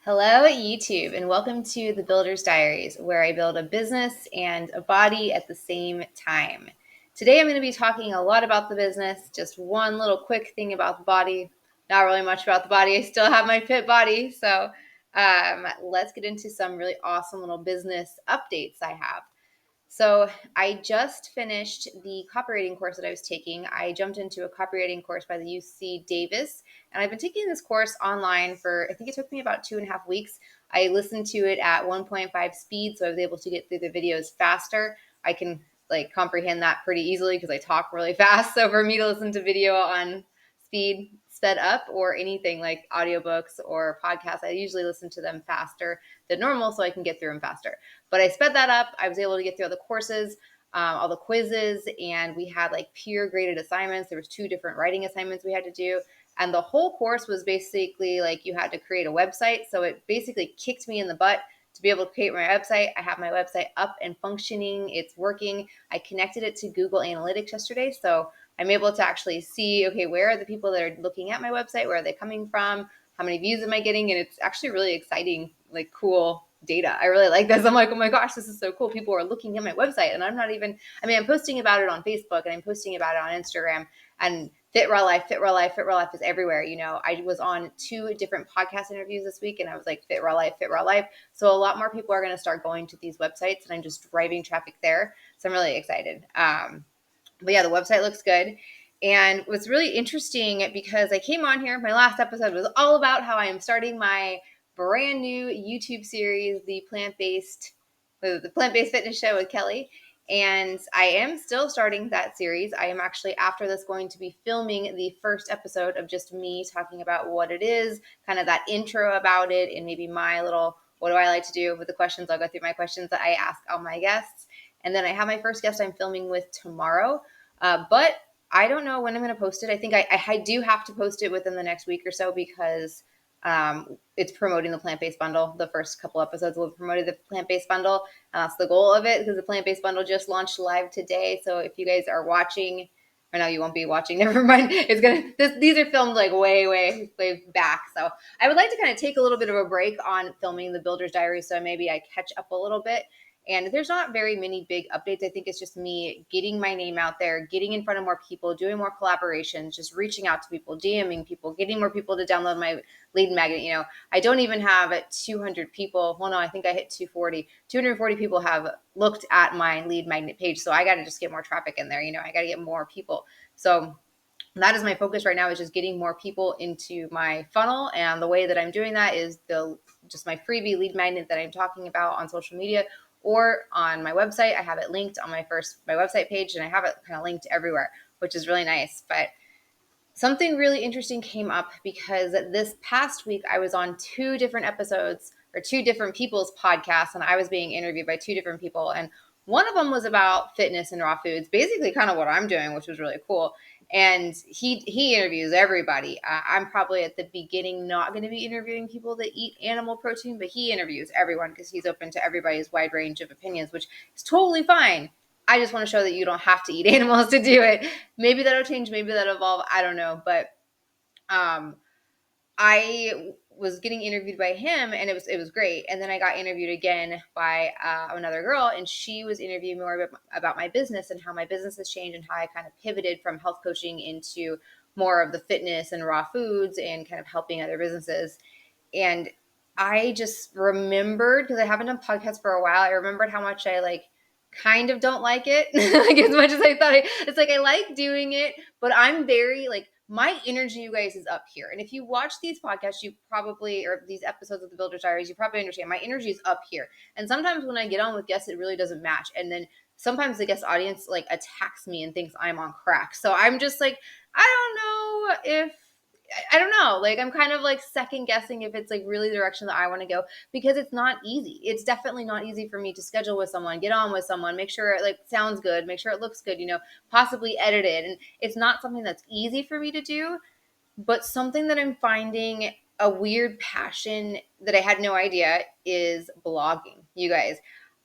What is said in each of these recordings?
Hello, YouTube, and welcome to the Builder's Diaries, where I build a business and a body at the same time. Today, I'm going to be talking a lot about the business, just one little quick thing about the body. Not really much about the body. I still have my fit body. So let's get into some really awesome little business updates I have. So I just finished the copywriting course that I was taking. I jumped into a copywriting course by the UC Davis, and I've been taking this course online for, I think it took me about 2.5 weeks. I listened to it at 1.5 speed, so I was able to get through the videos faster. I can comprehend that pretty easily because I talk really fast. So for me to listen to video on speed sped up or anything like audiobooks or podcasts, I usually listen to them faster than normal so I can get through them faster. But I sped that up. I was able to get through all the courses, all the quizzes, and we had peer graded assignments. There was 2 different writing assignments we had to do. And the whole course was basically you had to create a website. So it basically kicked me in the butt to be able to create my website. I have my website up and functioning. It's working. I connected it to Google Analytics yesterday. So I'm able to actually see, okay, where are the people that are looking at my website? Where are they coming from? How many views am I getting? And it's actually really exciting, cool data. I really like this. I'm like, oh my gosh, this is so cool. People are looking at my website and I'm posting about it on Facebook and I'm posting about it on Instagram, and Fit Raw Life is everywhere. I was on 2 different podcast interviews this week and I was like, Fit Raw Life. So a lot more people are going to start going to these websites and I'm just driving traffic there. So I'm really excited. But yeah, the website looks good. And what's really interesting, because I came on here, my last episode was all about how I am starting my brand new YouTube series, the plant-based fitness show with Kelly. And I am still starting that series. I am actually, after this, going to be filming the first episode of just me talking about what it is, kind of that intro about it, and maybe my little, what do I like to do with the questions. I'll go through my questions that I ask all my guests. And then I have my first guest I'm filming with tomorrow. But I don't know when I'm going to post it. I think I do have to post it within the next week or so because it's promoting the plant-based bundle. The first couple episodes will have promoted the plant-based bundle. And that's the goal of it, because the plant-based bundle just launched live today. So if you guys are watching, or no, you won't be watching, never mind. These are filmed way, way, way back. So I would like to kind of take a little bit of a break on filming the Builder's Diary, so maybe I catch up a little bit. And there's not very many big updates. I think it's just me getting my name out there, getting in front of more people, doing more collaborations, just reaching out to people, DMing people, getting more people to download my lead magnet. I don't even have 200 people. Well, no, I think I hit 240. 240 people have looked at my lead magnet page. So I got to just get more traffic in there. I got to get more people. So that is my focus right now, is just getting more people into my funnel. And the way that I'm doing that is just my freebie lead magnet that I'm talking about on social media or on my website. I have it linked on my website page, and I have it kind of linked everywhere, which is really nice. But something really interesting came up because this past week I was on 2 different episodes, or 2 different people's podcasts, and I was being interviewed by 2 different people. And one of them was about fitness and raw foods, basically kind of what I'm doing, which was really cool. And he interviews everybody. I'm probably at the beginning not going to be interviewing people that eat animal protein, but he interviews everyone because he's open to everybody's wide range of opinions, which is totally fine. I just want to show that you don't have to eat animals to do it. Maybe that'll change. Maybe that'll evolve. I don't know. But I was getting interviewed by him, and it was great. And then I got interviewed again by another girl, and she was interviewing more about my business and how my business has changed and how I kind of pivoted from health coaching into more of the fitness and raw foods and kind of helping other businesses. And I just remembered, because I haven't done podcasts for a while, I remembered how much I kind of don't like it. As much as I thought it's I like doing it, but I'm very my energy, you guys, is up here. And if you watch these podcasts, you probably, or these episodes of the Builder's Diaries, you probably understand my energy is up here. And sometimes when I get on with guests, it really doesn't match. And then sometimes the guest audience attacks me and thinks I'm on crack. So I'm just I don't know. I'm kind of second guessing if it's really the direction that I want to go, because it's not easy. It's definitely not easy for me to schedule with someone, get on with someone, make sure it sounds good, make sure it looks good, possibly edit it. And it's not something that's easy for me to do, but something that I'm finding a weird passion that I had no idea is blogging. You guys,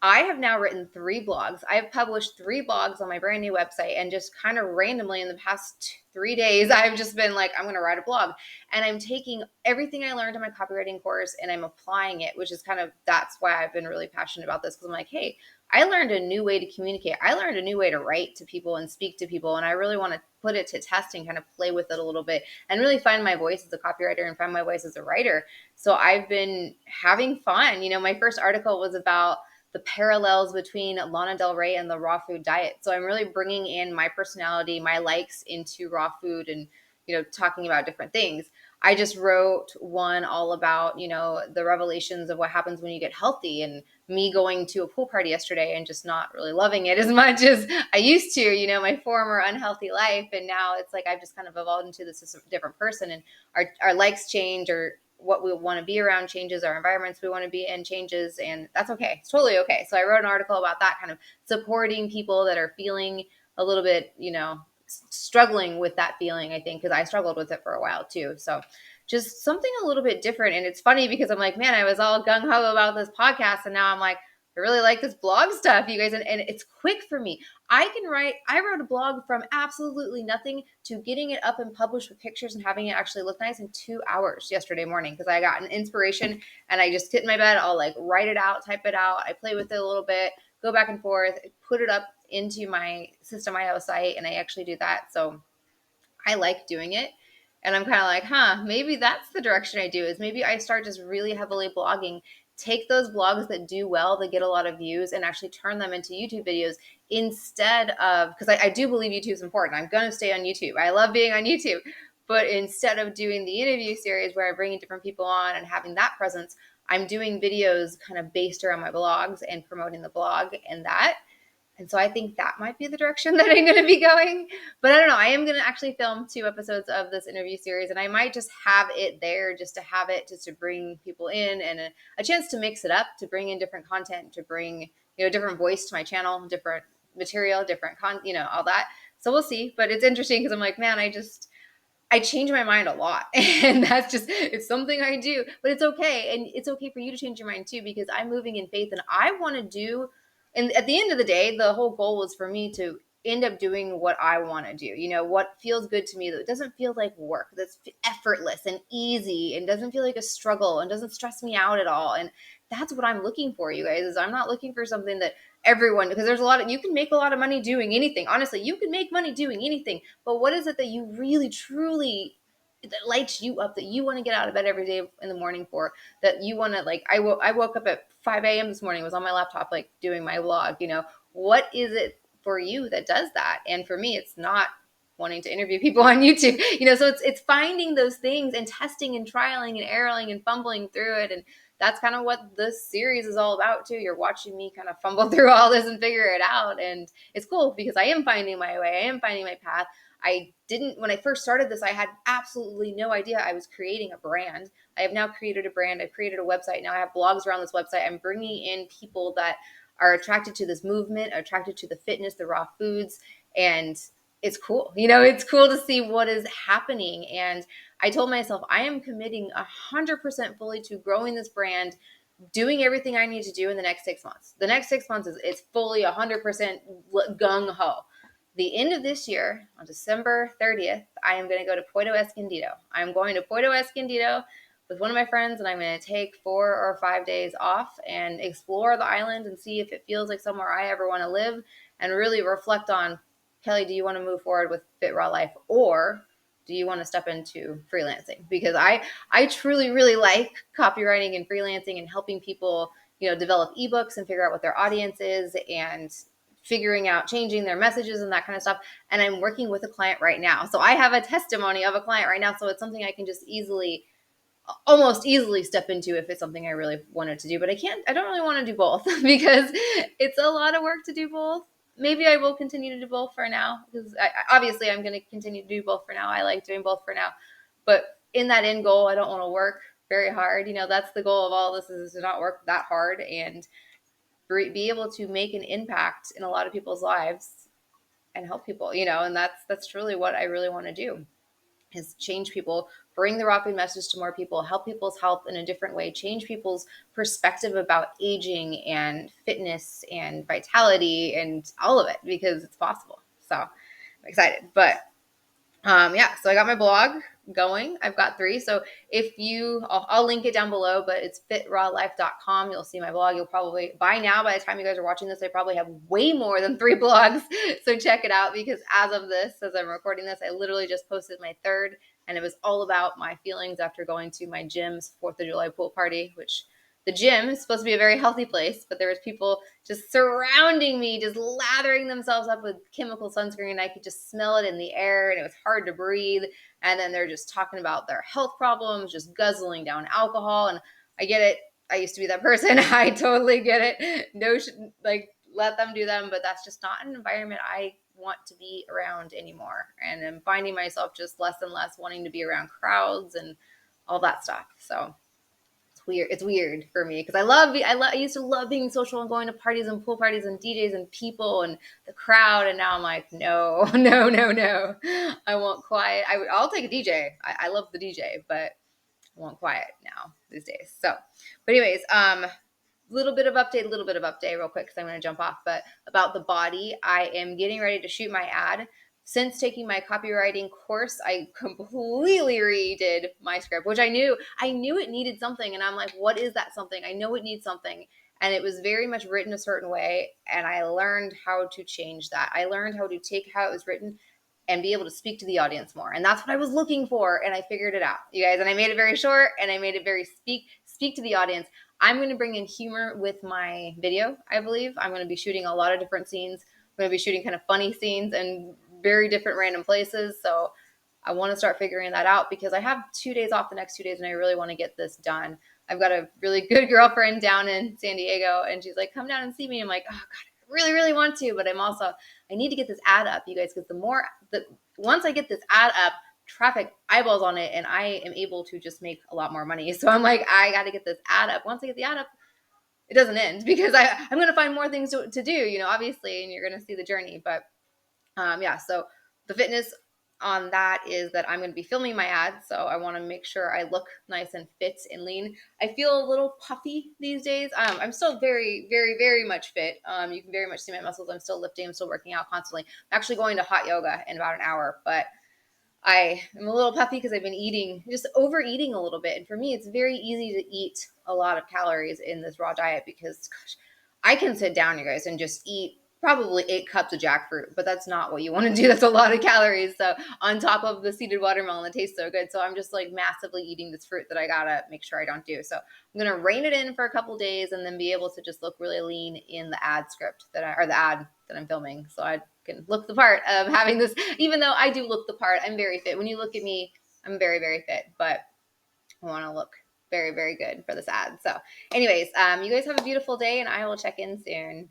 I have now written 3 blogs. I have published 3 blogs on my brand new website, and just kind of randomly in the past 3 days, I've just been like, I'm going to write a blog. And I'm taking everything I learned in my copywriting course and I'm applying it, which is that's why I've been really passionate about this. Because I'm like, hey, I learned a new way to communicate. I learned a new way to write to people and speak to people. And I really want to put it to testing, kind of play with it a little bit and really find my voice as a copywriter and find my voice as a writer. So I've been having fun. My first article was about the parallels between Lana Del Rey and the raw food diet. So I'm really bringing in my personality, my likes into raw food, and talking about different things. I just wrote one all about, the revelations of what happens when you get healthy, and me going to a pool party yesterday and just not really loving it as much as I used to, my former unhealthy life. And now it's like I've just kind of evolved into this different person, and our likes change, or what we want to be around changes, our environments we want to be in changes, and that's okay. It's totally okay. So I wrote an article about that, kind of supporting people that are feeling a little bit, struggling with that feeling, I think, because I struggled with it for a while too. So just something a little bit different. And it's funny because I'm like, man, I was all gung-ho about this podcast, and now I'm like, I really like this blog stuff, you guys. And it's quick for me. I wrote a blog from absolutely nothing to getting it up and published with pictures and having it actually look nice in 2 hours yesterday morning, because I got an inspiration and I just sit in my bed. I'll like write it out, type it out. I play with it a little bit, go back and forth, put it up into my System.io site, and I actually do that. So I like doing it. And I'm kind of like, maybe that's the direction I do, is maybe I start just really heavily blogging, take those blogs that do well, that get a lot of views, and actually turn them into YouTube videos instead of, because I do believe YouTube is important. I'm going to stay on YouTube. I love being on YouTube. But instead of doing the interview series where I'm bringing different people on and having that presence, I'm doing videos kind of based around my blogs and promoting the blog and that. And so I think that might be the direction that I'm going to be going. But I don't know. I am going to actually film 2 episodes of this interview series, and I might just have it there just to have it, just to bring people in, and a chance to mix it up, to bring in different content, to bring, different voice to my channel, different material, different all that. So we'll see. But it's interesting because I'm like, man, I change my mind a lot, and it's something I do, but it's okay. And it's okay for you to change your mind too, because I'm moving in faith, and I want to do, and at the end of the day, the whole goal was for me to end up doing what I want to do, what feels good to me, that doesn't feel like work, that's effortless and easy and doesn't feel like a struggle and doesn't stress me out at all. And that's what I'm looking for, you guys, is I'm not looking for something that everyone, because you can make a lot of money doing anything. Honestly, you can make money doing anything, but what is it that you really truly, that lights you up, that you want to get out of bed every day in the morning for, that you want to, like, I woke up at 5 a.m. this morning, was on my laptop, like, doing my vlog. What is it for you that does that? And for me, it's not wanting to interview people on YouTube, so it's finding those things and testing and trialing and erroring and fumbling through it. And that's kind of what this series is all about too. You're watching me kind of fumble through all this and figure it out. And it's cool because I am finding my way. I am finding my path. When I first started this, I had absolutely no idea I was creating a brand. I have now created a brand. I've created a website. Now I have blogs around this website. I'm bringing in people that are attracted to this movement, attracted to the fitness, the raw foods, and it's cool. It's cool to see what is happening. And I told myself I am committing 100% fully to growing this brand, doing everything I need to do in the next 6 months. The next 6 months it's fully 100% gung ho. The end of this year, on December 30th, I am going to go to Puerto Escondido. I'm going to Puerto Escondido with one of my friends, and I'm going to take 4 or 5 days off and explore the island and see if it feels like somewhere I ever want to live, and really reflect on, Kelly, do you want to move forward with Fit Raw Life, or do you want to step into freelancing? Because I truly, really like copywriting and freelancing and helping people, develop ebooks and figure out what their audience is, and figuring out changing their messages and that kind of stuff. And I'm working with a client right now. So I have a testimony of a client right now. So it's something I can just almost easily step into if it's something I really wanted to do. But I don't really want to do both because it's a lot of work to do both. Maybe I will continue to do both for now, because obviously I'm going to continue to do both for now. I like doing both for now. But in that end goal, I don't want to work very hard. That's the goal of all this, is to not work that hard and be able to make an impact in a lot of people's lives and help people, and that's truly what I really want to do, is change people bring the raw food message to more people, help people's health in a different way, change people's perspective about aging and fitness and vitality and all of it, because it's possible. So I'm excited. But yeah, so I got my blog going. I've got 3. So if I'll link it down below, but it's fitrawlife.com. You'll see my blog. You'll probably, by the time you guys are watching this, I probably have way more than 3 blogs. So check it out, because as I'm recording this, I literally just posted my 3rd, and it was all about my feelings after going to my gym's 4th of July pool party, which the gym is supposed to be a very healthy place, but there was people just surrounding me, just lathering themselves up with chemical sunscreen. I could just smell it in the air, and it was hard to breathe. And then they're just talking about their health problems, just guzzling down alcohol. And I get it. I used to be that person. I totally get it. No, let them do them, but that's just not an environment I want to be around anymore. And I'm finding myself just less and less wanting to be around crowds and all that stuff. So it's weird for me, because I used to love being social and going to parties and pool parties and DJs and people and the crowd, and now I'm like, no, no, no, no. I want quiet. I'll take a DJ. I love the DJ, but I want quiet now these days. So, but anyways, little bit of update real quick, because I'm going to jump off. But about the body, I am getting ready to shoot my ad. Since taking my copywriting course, I completely redid my script, which I knew it needed something. And I'm like, what is that something? I know it needs something. And it was very much written a certain way. And I learned how to change that. I learned how to take how it was written and be able to speak to the audience more. And that's what I was looking for. And I figured it out, you guys. And I made it very short, and I made it very speak to the audience. I'm going to bring in humor with my video, I believe. I'm going to be shooting a lot of different scenes. I'm going to be shooting kind of funny scenes and very different random places. So I want to start figuring that out, because I have 2 days off the next 2 days, and I really want to get this done. I've got a really good girlfriend down in San Diego, and she's like, come down and see me. I'm like, oh God, I really, really want to, but I need to get this ad up, you guys, because once I get this ad up, traffic eyeballs on it, and I am able to just make a lot more money. So I'm like, I got to get this ad up. Once I get the ad up, it doesn't end, because I'm going to find more things to do, obviously, and you're going to see the journey. But yeah, so the fitness on that is that I'm going to be filming my ads. So I want to make sure I look nice and fit and lean. I feel a little puffy these days. I'm still very, very, very much fit. You can very much see my muscles. I'm still lifting. I'm still working out constantly. I'm actually going to hot yoga in about an hour, but I am a little puffy because I've been just overeating a little bit. And for me, it's very easy to eat a lot of calories in this raw diet, because, gosh, I can sit down, you guys, and just eat probably 8 cups of jackfruit, but that's not what you want to do. That's a lot of calories. So on top of the seeded watermelon that tastes so good. So I'm just like massively eating this fruit that I gotta make sure I don't do. So I'm going to rein it in for a couple days, and then be able to just look really lean in the ad script the ad that I'm filming. So I can look the part of having this, even though I do look the part. I'm very fit. When you look at me, I'm very, very fit, but I want to look very, very good for this ad. So anyways, you guys have a beautiful day, and I will check in soon.